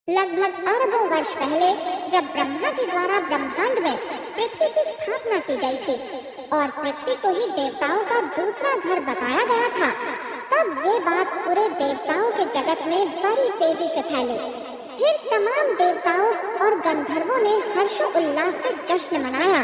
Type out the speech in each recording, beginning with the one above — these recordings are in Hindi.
लगभग अरबों वर्ष पहले जब ब्रह्मा जी द्वारा ब्रह्मांड में पृथ्वी की स्थापना की गई थी और पृथ्वी को ही देवताओं का दूसरा घर बताया गया था, तब ये बात पूरे देवताओं के जगत में बड़ी तेजी से फैली। फिर तमाम देवताओं और गंधर्वों ने हर्षोल्लास से जश्न मनाया।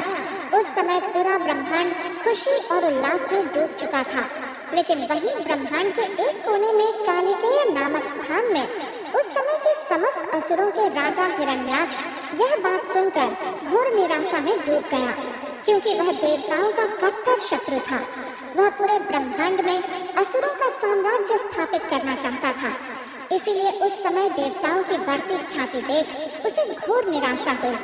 उस समय पूरा ब्रह्मांड खुशी और उल्लास में डूब चुका था, लेकिन वहीं ब्रह्मांड के एक कोने में कालिकेय नामक स्थान में उस समय के समस्त असुरों के राजा हिरण्याक्ष यह बात सुनकर घोर निराशा में डूब गया, क्योंकि वह देवताओं का कट्टर शत्रु था। वह पूरे ब्रह्मांड में असुरों का साम्राज्य स्थापित करना चाहता था। इसीलिए उस समय देवताओं की बढ़ती ख्याति देख उसे घोर निराशा हुई।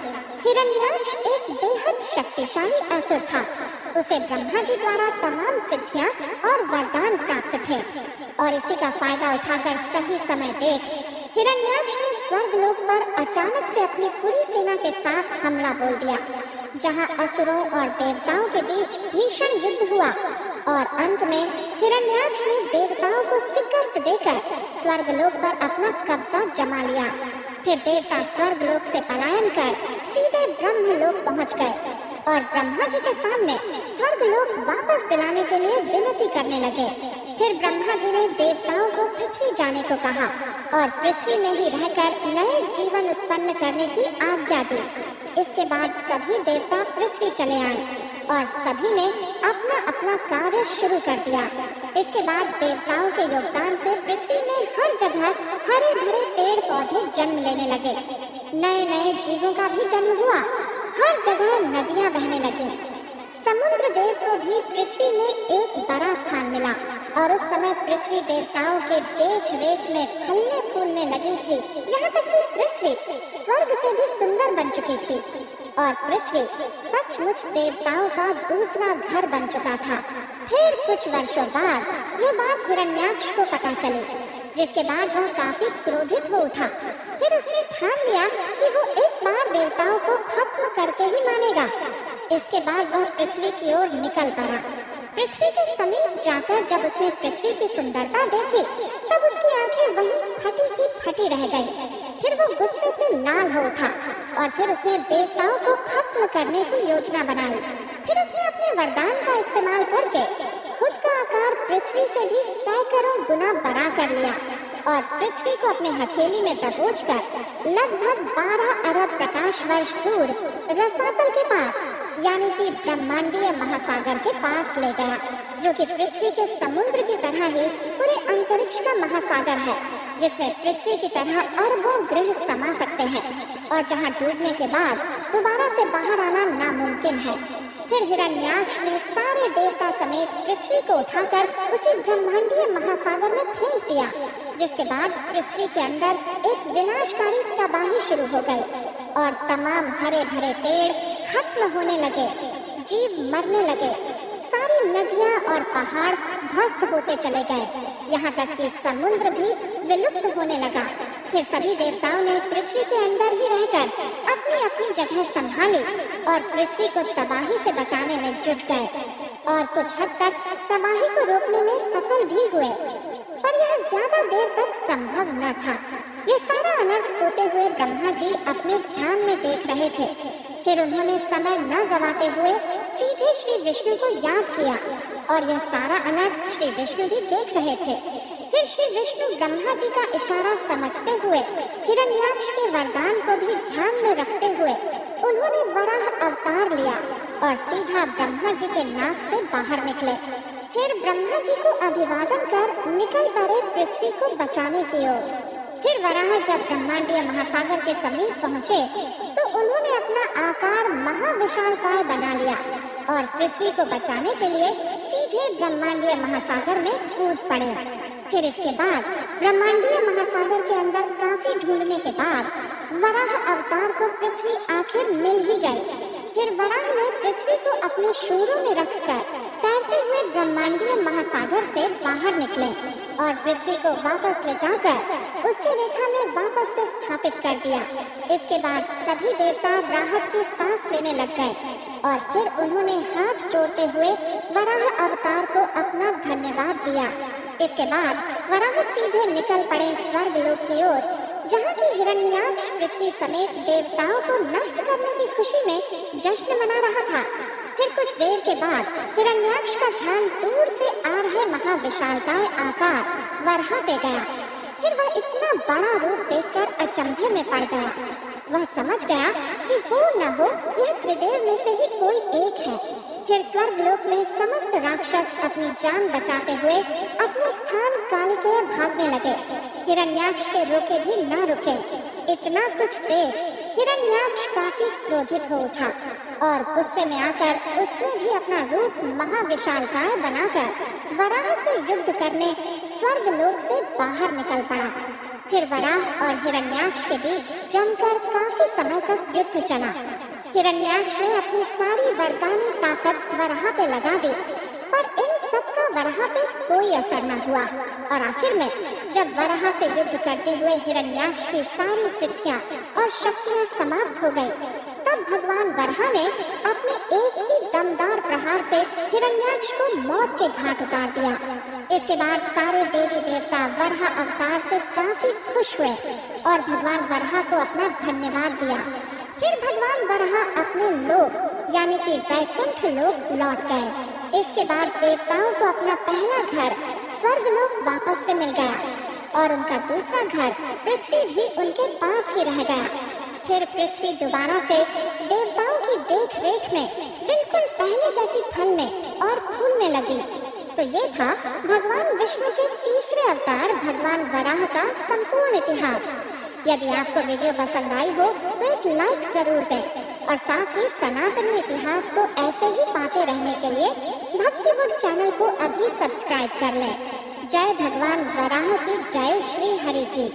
हिरण्याक्ष एक बेहद शक्तिशाली असुर था। उसे ब्रह्मा जी द्वारा तमाम सिद्धियां और वरदान प्राप्त थे, और इसी का फायदा उठाकर सही समय देख हिरण्याक्ष ने स्वर्गलोक पर अचानक से अपनी पूरी सेना के साथ हमला बोल दिया, जहां असुरों और देवताओं के बीच भीषण युद्ध हुआ और अंत में हिरण्याक्ष ने देवताओं को शिकस्त देकर स्वर्गलोक पर अपना कब्जा जमा लिया। फिर देवता स्वर्गलोक से पलायन कर सीधे ब्रह्मलोक पहुंच गए और ब्रह्मा जी के सामने स्वर्गलोक वापस दिलाने के लिए विनती करने लगे। फिर ब्रह्मा जी ने देवताओं को पृथ्वी जाने को कहा और पृथ्वी में ही रहकर नए जीवन उत्पन्न करने की आज्ञा दी। इसके बाद सभी देवता पृथ्वी चले आए और सभी ने अपना अपना कार्य शुरू कर दिया। इसके बाद देवताओं के योगदान से पृथ्वी में हर जगह हरे भरे पेड़ पौधे जन्म लेने लगे। नए नए जीवों का भी जन्म हुआ। हर जगह नदियां बहने लगी। समुद्र देव को भी पृथ्वी में एक बड़ा स्थान मिला और उस समय पृथ्वी देवताओं के देख रेख में फलने फूलने लगी थी। यहाँ तक कि पृथ्वी स्वर्ग से भी सुंदर बन चुकी थी और पृथ्वी सचमुच देवताओं का दूसरा घर बन चुका था। फिर कुछ वर्षों बाद ये बात हिरण्याक्ष को पता चली, जिसके बाद वह काफी क्रोधित हो उठा। फिर उसने ठान लिया कि वो इस बार देवताओं को खत्म करके ही मानेगा। इसके बाद वह पृथ्वी की ओर निकल पड़ा। पृथ्वी के समीप जाकर जब उसने पृथ्वी की सुंदरता देखी, तब उसकी आंखें वहीं फटी की फटी रह गईं। फिर वो गुस्से से लाल हो उठा और फिर उसने देवताओं को खत्म करने की योजना बनाई। फिर उसने अपने वरदान का इस्तेमाल करके खुद का आकार पृथ्वी से भी सैकड़ों गुना बड़ा कर लिया और पृथ्वी को अपने हथेली में दबोचकर लगभग 12 अरब प्रकाश वर्ष दूर रसातल के पास, यानी कि ब्रह्मांडीय महासागर के पास ले गया, जो कि पृथ्वी के समुद्र की तरह ही पूरे अंतरिक्ष का महासागर है, जिसमें पृथ्वी की तरह अरबों ग्रह समा सकते हैं और जहां डूबने के बाद दोबारा से बाहर आना नामुमकिन है। फिर हिरण्याक्ष ने सारे देवता समेत पृथ्वी को उठाकर उसी ब्रह्मांडीय महासागर में फेंक दिया, जिसके बाद पृथ्वी के अंदर एक विनाशकारी तबाही शुरू हो गई और तमाम हरे भरे पेड़ खत्म होने लगे, जीव मरने लगे, सारी नदियां और पहाड़ ध्वस्त होते चले गए, यहाँ तक कि समुद्र भी विलुप्त होने लगा। फिर सभी देवताओं ने पृथ्वी के अंदर ही रहकर अपनी अपनी जगह संभाली और पृथ्वी को तबाही से बचाने में जुट गए और कुछ हद तक तबाही को रोकने में सफल भी हुए, पर यह ज्यादा देर तक संभव न था। ये सारा अनर्थ होते हुए ब्रह्मा जी अपने ध्यान में देख रहे थे। फिर उन्होंने समय न गवाते हुए सीधे श्री विष्णु को याद किया और यह सारा अनर्थ श्री विष्णु भी देख रहे थे। फिर श्री विष्णु ब्रह्मा जी का इशारा समझते हुए हिरण्याक्ष के वरदान को भी ध्यान में रखते हुए उन्होंने वराह अवतार लिया और सीधा ब्रह्मा जी के नाक से बाहर निकले। फिर ब्रह्मा जी को अभिवादन कर निकल पड़े पृथ्वी को बचाने की ओर। फिर वराह जब ब्रह्मांडीय महासागर के समीप पहुँचे तो उन्होंने अपना आकार महाविशालकाय बना लिया और पृथ्वी को बचाने के लिए सीधे ब्रह्मांडीय महासागर में कूद पड़े। फिर इसके बाद ब्रह्मांडीय महासागर के अंदर काफी ढूंढने के बाद वराह अवतार को पृथ्वी आखिर मिल ही गई। फिर वराह ने पृथ्वी को अपने शोरों में रखकर तैरते हुए ब्रह्मांडीय महासागर से बाहर निकले और पृथ्वी को वापस ले जाकर उसके रेखा में वापस से स्थापित कर दिया। इसके बाद सभी देवता राहत की सांस लेने लग गए और फिर उन्होंने हाथ जोड़ते हुए वराह अवतार को अपना धन्यवाद दिया। इसके बाद वराह सीधे निकल पड़े स्वर्गलोक की ओर जहाँ की हिरण्याक्ष पृथ्वी समेत देवताओं को नष्ट करने की खुशी में जश्न मना रहा था। फिर कुछ देर के बाद हिरण्याक्ष का ध्यान दूर से आ रहे महाविशालकाय आकार वराह पे गया। फिर वह इतना बड़ा रूप देखकर अचंभे में पड़ गया। वह समझ गया कि हो न हो यह त्रिदेव में से ही कोई एक है। फिर स्वर्गलोक में समस्त राक्षस अपनी जान बचाते हुए अपने स्थान कालिकेय भागने लगे। हिरण्याक्ष के रोके भी न रुके। इतना कुछ देख हिरण्याक्ष काफी क्रोधित हो उठा और गुस्से में आकर उसने भी अपना रूप महाविशालकाय बनाकर वराह से युद्ध करने स्वर्गलोक से बाहर निकल पड़ा। फिर वराह और हिरण्याक्ष के बीच जमकर काफी समय तक युद्ध चला। हिरण्याक्ष ने अपनी सारी वरदानी ताकत वराह पे लगा दी, पर इन सब का वराह पे कोई असर न हुआ। और आखिर में जब वराह से युद्ध करते हुए हिरण्याक्ष की सारी सिद्धियां और शक्तियां समाप्त हो गई, तब भगवान वराह ने अपने एक ही दमदार प्रहार से हिरण्याक्ष को मौत के घाट उतार दिया। इसके बाद सारे देवी देवता वराह अवतार से काफी खुश हुए और भगवान वराह को अपना धन्यवाद दिया। फिर भगवान वराह अपने लोक यानी कि वैकुंठ लोक लौट गए। इसके बाद देवताओं को अपना पहला घर स्वर्गलोक वापस से मिल गया और उनका दूसरा घर पृथ्वी भी उनके पास ही रह गया। फिर पृथ्वी दोबारा से देवताओं की देख रेख में बिल्कुल पहले जैसी फलने और फूलने लगी। तो ये था भगवान विष्णु के तीसरे अवतार भगवान वराह का संपूर्ण इतिहास। यदि आपको वीडियो पसंद आई हो तो एक लाइक जरूर दें और साथ ही सनातनी इतिहास को ऐसे ही पाते रहने के लिए भक्तिवुड चैनल को अभी सब्सक्राइब कर लें। जय भगवान वराह की, जय श्री हरि की।